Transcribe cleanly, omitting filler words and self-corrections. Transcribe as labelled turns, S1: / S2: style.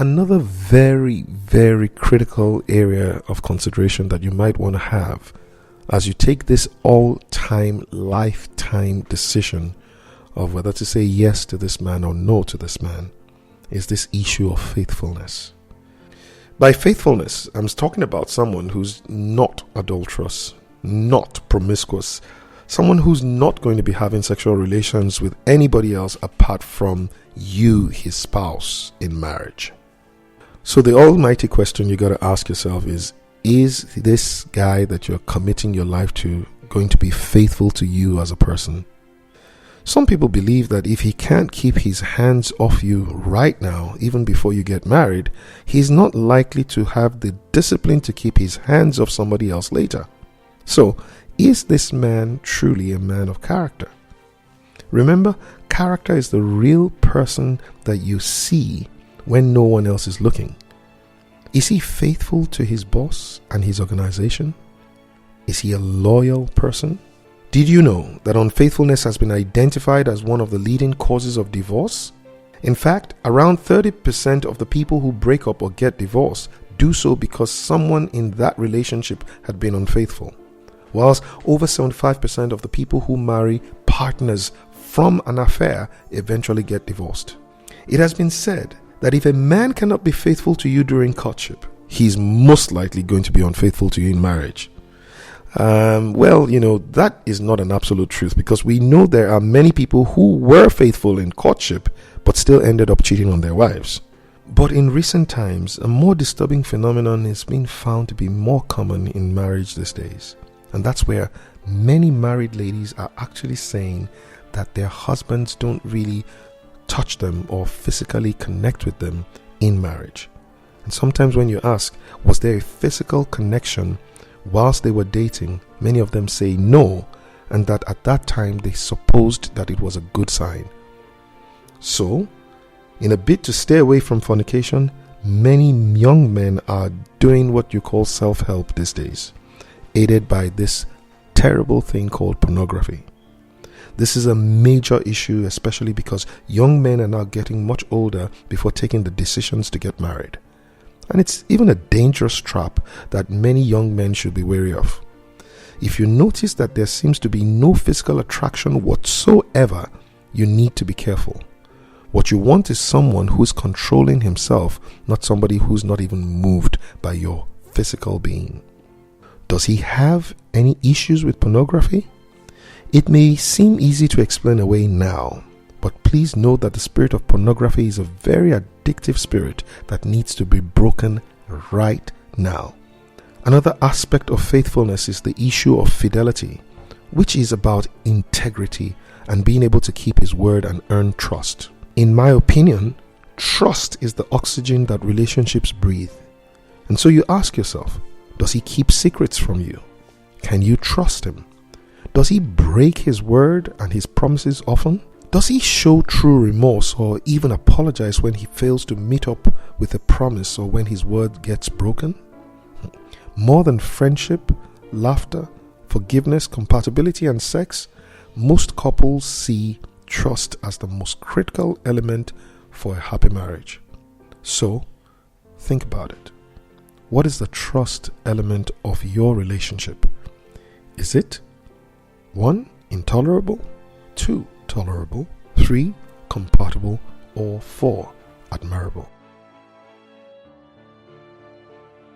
S1: Another very, very critical area of consideration that you might want to have as you take this all-time, lifetime decision of whether to say yes to this man or no to this man is this issue of faithfulness. By faithfulness, I'm talking about someone who's not adulterous, not promiscuous, someone who's not going to be having sexual relations with anybody else apart from you, his spouse, in marriage. So the almighty question you got to ask yourself is this guy that you're committing your life to going to be faithful to you as a person? Some people believe that if he can't keep his hands off you right now, even before you get married, he's not likely to have the discipline to keep his hands off somebody else later. So, is this man truly a man of character? Remember, character is the real person that you see when no one else is looking. Is he faithful to his boss and his organization? Is he a loyal person? Did you know that unfaithfulness has been identified as one of the leading causes of divorce? In fact, around 30% of the people who break up or get divorced do so because someone in that relationship had been unfaithful, whilst over 75% of the people who marry partners from an affair eventually get divorced. It has been said that if a man cannot be faithful to you during courtship, he's most likely going to be unfaithful to you in marriage. That is not an absolute truth, because we know there are many people who were faithful in courtship but still ended up cheating on their wives. But in recent times, a more disturbing phenomenon is being found to be more common in marriage these days. And that's where many married ladies are actually saying that their husbands don't really touch them or physically connect with them in marriage. And sometimes when you ask, was there a physical connection whilst they were dating, many of them say no, and that at that time they supposed that it was a good sign. So, in a bid to stay away from fornication, many young men are doing what you call self-help these days, aided by this terrible thing called pornography. This is a major issue, especially because young men are now getting much older before taking the decisions to get married. And it's even a dangerous trap that many young men should be wary of. If you notice that there seems to be no physical attraction whatsoever, you need to be careful. What you want is someone who's controlling himself, not somebody who's not even moved by your physical being. Does he have any issues with pornography? It may seem easy to explain away now, but please note that the spirit of pornography is a very addictive spirit that needs to be broken right now. Another aspect of faithfulness is the issue of fidelity, which is about integrity and being able to keep his word and earn trust. In my opinion, trust is the oxygen that relationships breathe. And so you ask yourself, does he keep secrets from you? Can you trust him? Does he break his word and his promises often? Does he show true remorse or even apologize when he fails to meet up with a promise or when his word gets broken? More than friendship, laughter, forgiveness, compatibility, and sex, most couples see trust as the most critical element for a happy marriage. So, think about it. What is the trust element of your relationship? Is it 1. Intolerable, 2. Tolerable, 3. Compatible, or 4. Admirable?